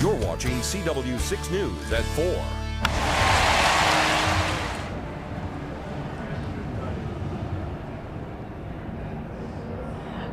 You're watching CW6 News at 4.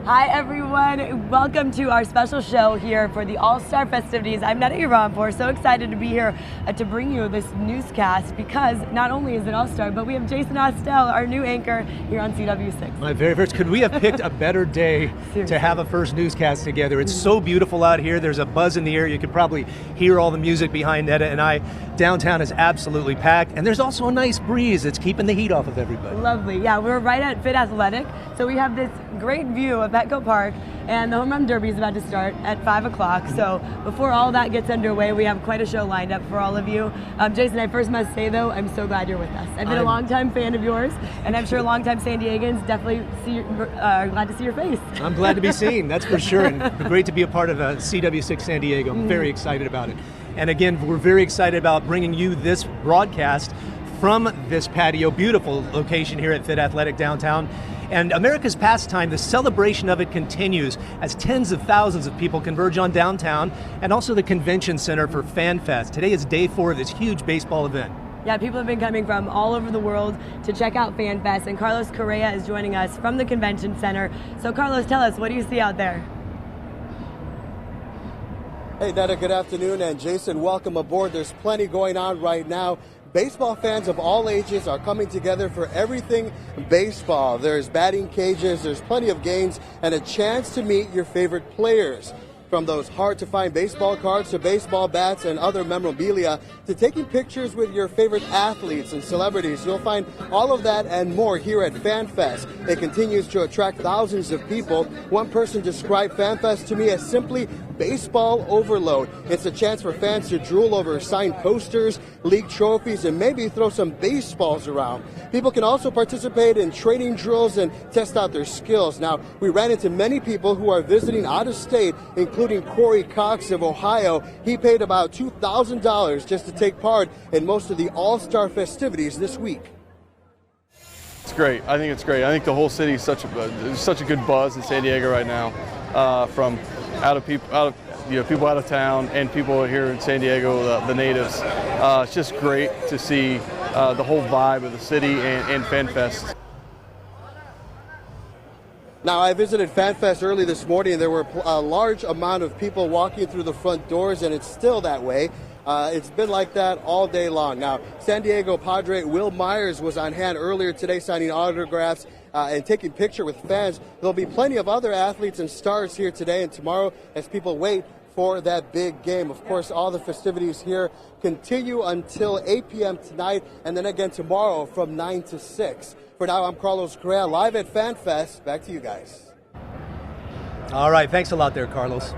Hi everyone, welcome to our special show here for the All-Star festivities. I'm Netta Iranpour, so excited to be here to bring you this newscast because not only is it All-Star, but we have Jason Ostell, our new anchor here on CW6. My very first, could we have picked a better day to have a first newscast together? It's so beautiful out here, there's a buzz in the air, you could probably hear all the music behind Netta and I. Downtown is absolutely packed, and there's also a nice breeze that's keeping the heat off of everybody. Lovely, yeah, we're right at Fit Athletic, so we have this great view of Petco Park, and the Home Run Derby is about to start at 5 o'clock. So before all that gets underway, we have quite a show lined up for all of you. Jason, I first must say though, I'm so glad you're with us. I've been a longtime fan of yours, and I'm sure longtime San Diegans definitely glad to see your face. I'm glad to be seen, that's for sure, and great to be a part of CW6 San Diego. I'm very excited about it. And again, we're very excited about bringing you this broadcast from this patio, beautiful location here at Fit Athletic downtown. And America's pastime, the celebration of it continues as tens of thousands of people converge on downtown and also the convention center for Fan Fest. Today is day 4 of this huge baseball event. Yeah, people have been coming from all over the world to check out Fan Fest, and Carlos Correa is joining us from the convention center. So Carlos, tell us, what do you see out there? Hey Netta, good afternoon, and Jason, welcome aboard. There's plenty going on right now. Baseball fans of all ages are coming together for everything baseball. There's batting cages, there's plenty of games, and a chance to meet your favorite players. From those hard-to-find baseball cards to baseball bats and other memorabilia to taking pictures with your favorite athletes and celebrities, you'll find all of that and more here at FanFest. It continues to attract thousands of people. One person described FanFest to me as simply baseball overload. It's a chance for fans to drool over signed posters, league trophies, and maybe throw some baseballs around. People can also participate in training drills and test out their skills. Now, we ran into many people who are visiting out of state, including Corey Cox of Ohio. He paid about $2,000 just to take part in most of the All-Star festivities this week. It's great. I think it's great. I think the whole city is such a good buzz in San Diego right now, from people out of town and people here in San Diego, the natives. It's just great to see the whole vibe of the city and FanFest. Now, I visited FanFest early this morning, and there were a large amount of people walking through the front doors, and it's still that way. It's been like that all day long. Now, San Diego Padre Will Myers was on hand earlier today signing autographs and taking pictures with fans. There'll be plenty of other athletes and stars here today and tomorrow as people wait for that big game. Of course, all the festivities here continue until 8 p.m. tonight and then again tomorrow from 9 to 6. For now, I'm Carlos Correa, live at FanFest. Back to you guys. All right, thanks a lot there, Carlos.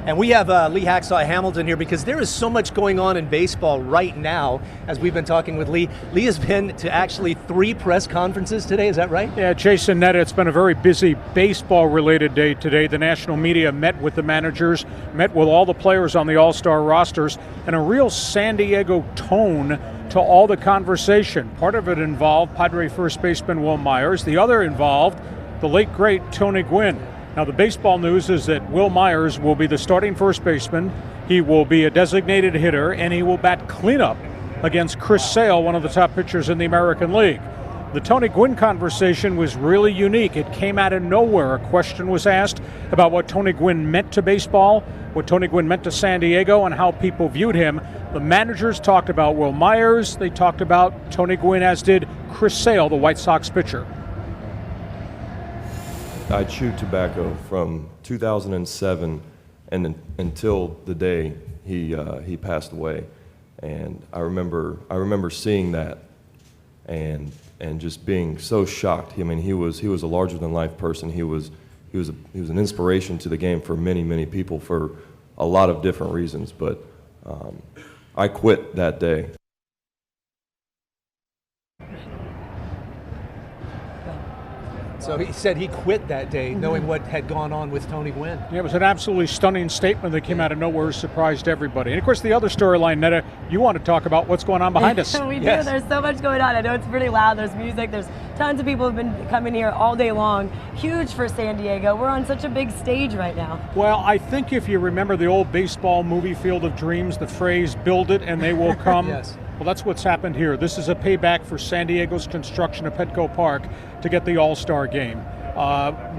And we have Lee Hacksaw Hamilton here because there is so much going on in baseball right now. As we've been talking with Lee, Lee has been to actually 3 press conferences today, is that right? Yeah, Jason, Netta, it's been a very busy baseball-related day today. The national media met with the managers, met with all the players on the All-Star rosters, and a real San Diego tone to all the conversation. Part of it involved Padre first baseman Will Myers. The other involved the late, great Tony Gwynn. Now, the baseball news is that Will Myers will be the starting first baseman. He will be a designated hitter, and he will bat cleanup against Chris Sale, one of the top pitchers in the American League. The Tony Gwynn conversation was really unique. It came out of nowhere. A question was asked about what Tony Gwynn meant to baseball, what Tony Gwynn meant to San Diego, and how people viewed him. The managers talked about Will Myers. They talked about Tony Gwynn, as did Chris Sale, the White Sox pitcher. I chewed tobacco from 2007 and until the day he passed away, and I remember seeing that and just being so shocked. I mean, he was a larger than life person. He was an inspiration to the game for many people for a lot of different reasons. But I quit that day. So he said he quit that day knowing what had gone on with Tony Gwynn. Yeah, it was an absolutely stunning statement that came out of nowhere, surprised everybody. And of course, the other storyline, Netta, you want to talk about what's going on behind us. We do. Yes. There's so much going on. I know it's pretty loud. There's music. There's tons of people who've been coming here all day long. Huge for San Diego. We're on such a big stage right now. Well, I think if you remember the old baseball movie Field of Dreams, the phrase, build it and they will come. Yes. Well, that's what's happened here. This is a payback for San Diego's construction of Petco Park to get the All-Star Game.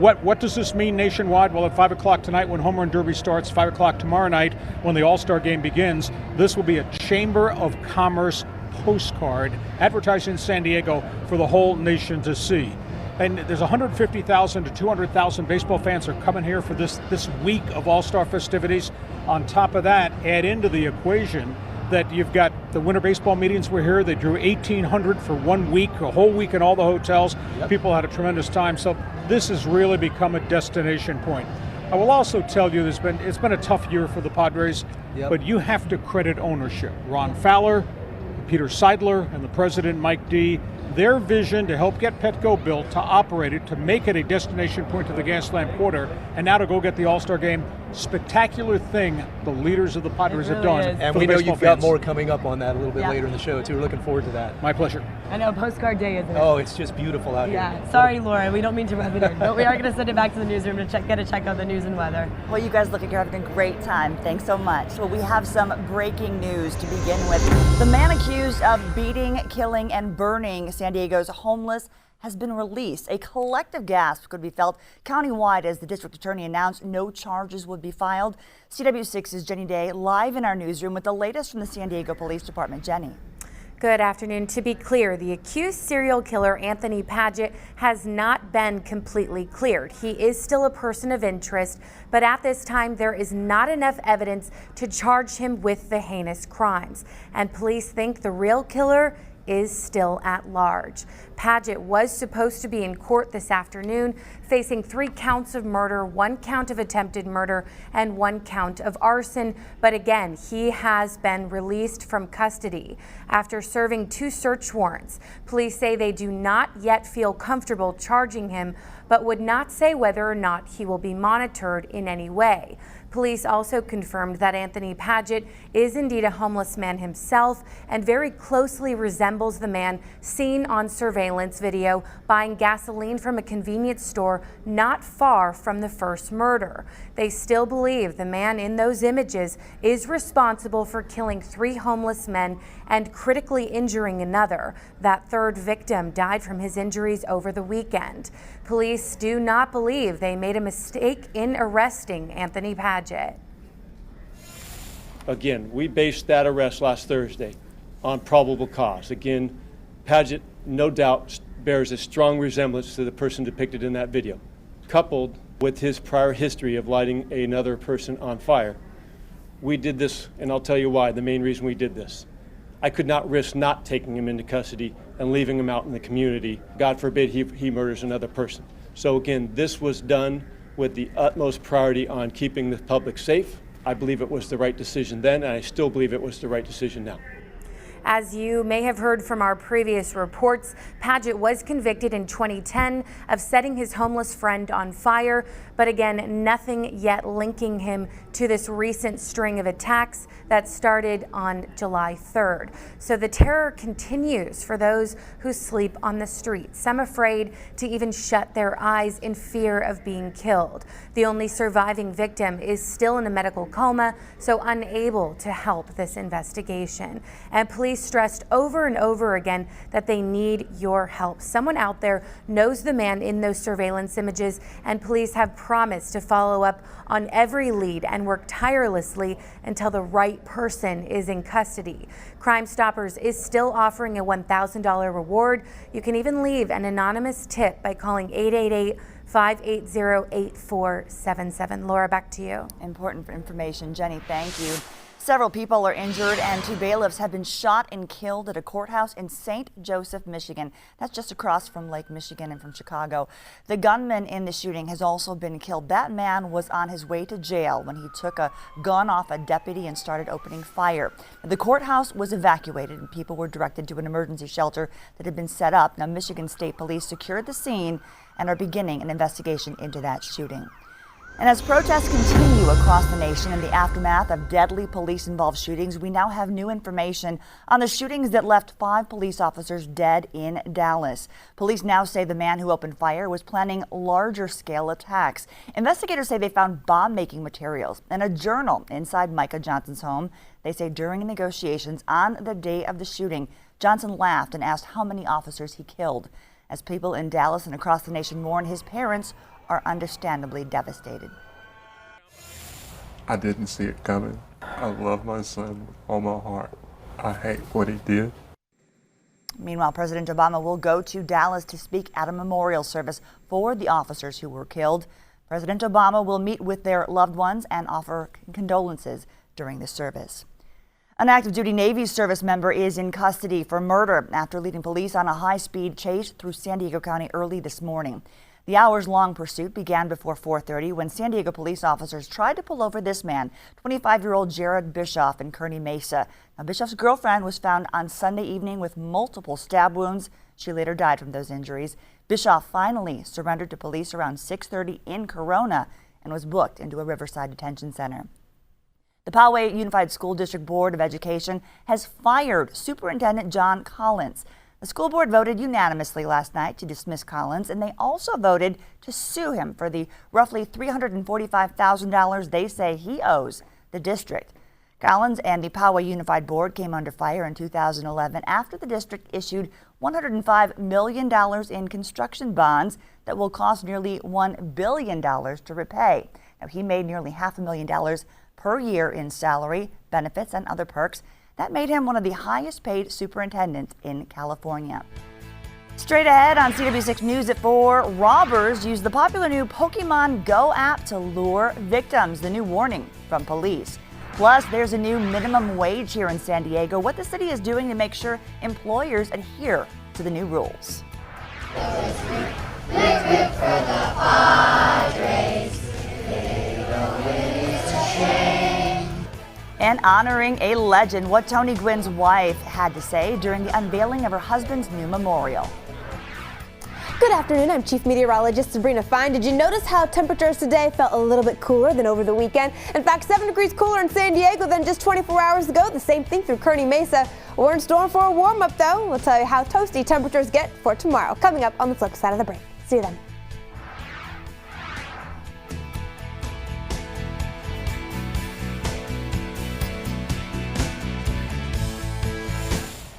What does this mean nationwide? Well, at 5 o'clock tonight when Home Run Derby starts, 5 o'clock tomorrow night when the All-Star Game begins, this will be a Chamber of Commerce postcard advertising San Diego for the whole nation to see. And there's 150,000 to 200,000 baseball fans are coming here for this week of All-Star festivities. On top of that, add into the equation that you've got the winter baseball meetings were here. They drew 1,800 for 1 week, a whole week in all the hotels. Yep. People had a tremendous time. So this has really become a destination point. I will also tell you it's been a tough year for the Padres, but you have to credit ownership. Ron Fowler, Peter Seidler, and the president, Mike D., their vision to help get Petco built, to operate it, to make it a destination point to the Gaslamp Quarter, and now to go get the All-Star Game. Spectacular thing the leaders of the Padres have done. And we know you've got more coming up on that a little bit later in the show, too. We're looking forward to that. My pleasure. I know, postcard day, isn't it? Oh, it's just beautiful out here. Yeah, sorry, Laura, we don't mean to rub it in, but we are going to send it back to the newsroom to get a check out the news and weather. Well, you guys look like you're having a great time. Thanks so much. Well, we have some breaking news to begin with. The man accused of beating, killing, and burning San Diego's homeless has been released. A collective gasp could be felt countywide as the district attorney announced no charges would be filed. CW6's Jenny Day live in our newsroom with the latest from the San Diego Police Department. Jenny. Good afternoon. To be clear, the accused serial killer Anthony Padgett has not been completely cleared. He is still a person of interest, but at this time there is not enough evidence to charge him with the heinous crimes. And police think the real killer is still at large. Padgett was supposed to be in court this afternoon, facing 3 counts of murder, 1 count of attempted murder, and 1 count of arson. But again, he has been released from custody after serving 2 search warrants. Police say they do not yet feel comfortable charging him, but would not say whether or not he will be monitored in any way. Police also confirmed that Anthony Padgett is indeed a homeless man himself and very closely resembles the man seen on surveillance video buying gasoline from a convenience store not far from the first murder. They still believe the man in those images is responsible for killing 3 homeless men and critically injuring another. That 3rd victim died from his injuries over the weekend. Police do not believe they made a mistake in arresting Anthony Padgett. Again, we based that arrest last Thursday on probable cause. Again, Padgett no doubt bears a strong resemblance to the person depicted in that video, coupled with his prior history of lighting another person on fire. We did this, and I'll tell you why, the main reason we did this. I could not risk not taking him into custody and leaving him out in the community. God forbid he murders another person. So again, this was done with the utmost priority on keeping the public safe. I believe it was the right decision then, and I still believe it was the right decision now. As you may have heard from our previous reports, Padgett was convicted in 2010 of setting his homeless friend on fire, but again, nothing yet linking him to this recent string of attacks that started on July 3rd. So the terror continues for those who sleep on the streets, some afraid to even shut their eyes in fear of being killed. The only surviving victim is still in a medical coma, so unable to help this investigation. And police stressed over and over again that they need your help. Someone out there knows the man in those surveillance images, and police have promised to follow up on every lead and work tirelessly until the right person is in custody. Crime Stoppers is still offering a $1,000 reward. You can even leave an anonymous tip by calling 888-580-8477. Laura, back to you. Important information. Jenny, thank you. Several people are injured and 2 bailiffs have been shot and killed at a courthouse in St. Joseph, Michigan. That's just across from Lake Michigan and from Chicago. The gunman in the shooting has also been killed. That man was on his way to jail when he took a gun off a deputy and started opening fire. The courthouse was evacuated and people were directed to an emergency shelter that had been set up. Now, Michigan State Police secured the scene and are beginning an investigation into that shooting. And as protests continue across the nation in the aftermath of deadly police-involved shootings, we now have new information on the shootings that left 5 police officers dead in Dallas. Police now say the man who opened fire was planning larger-scale attacks. Investigators say they found bomb-making materials and a journal inside Micah Johnson's home. They say during negotiations on the day of the shooting, Johnson laughed and asked how many officers he killed. As people in Dallas and across the nation mourn, his parents are understandably devastated. I didn't see it coming. I love my son with all my heart. I hate what he did. Meanwhile, President Obama will go to Dallas to speak at a memorial service for the officers who were killed. President Obama will meet with their loved ones and offer condolences during the service. An active duty Navy service member is in custody for murder after leading police on a high-speed chase through San Diego County early this morning. The hours-long pursuit began before 4:30 when San Diego police officers tried to pull over this man, 25-year-old Jared Bischoff in Kearney Mesa. Now, Bischoff's girlfriend was found on Sunday evening with multiple stab wounds. She later died from those injuries. Bischoff finally surrendered to police around 6:30 in Corona and was booked into a Riverside detention center. The Poway Unified School District Board of Education has fired Superintendent John Collins. The school board voted unanimously last night to dismiss Collins, and they also voted to sue him for the roughly $345,000 they say he owes the district. Collins and the Poway Unified Board came under fire in 2011 after the district issued $105 million in construction bonds that will cost nearly $1 billion to repay. Now, he made nearly $500,000 per year in salary, benefits, and other perks. That made him one of the highest paid superintendents in California. Straight ahead on CW6 News at 4, robbers use the popular new Pokemon Go app to lure victims. The new warning from police. Plus, there's a new minimum wage here in San Diego. What the city is doing to make sure employers adhere to the new rules. Let's root for the Padres. They don't win, it's a shame. And honoring a legend, what Tony Gwynn's wife had to say during the unveiling of her husband's new memorial. Good afternoon, I'm Chief Meteorologist Sabrina Fine. Did you notice how temperatures today felt a little bit cooler than over the weekend? In fact, 7 degrees cooler in San Diego than just 24 hours ago. The same thing through Kearney Mesa. We're in store for a warm-up, though. We'll tell you how toasty temperatures get for tomorrow, coming up on the flip side of the break. See you then.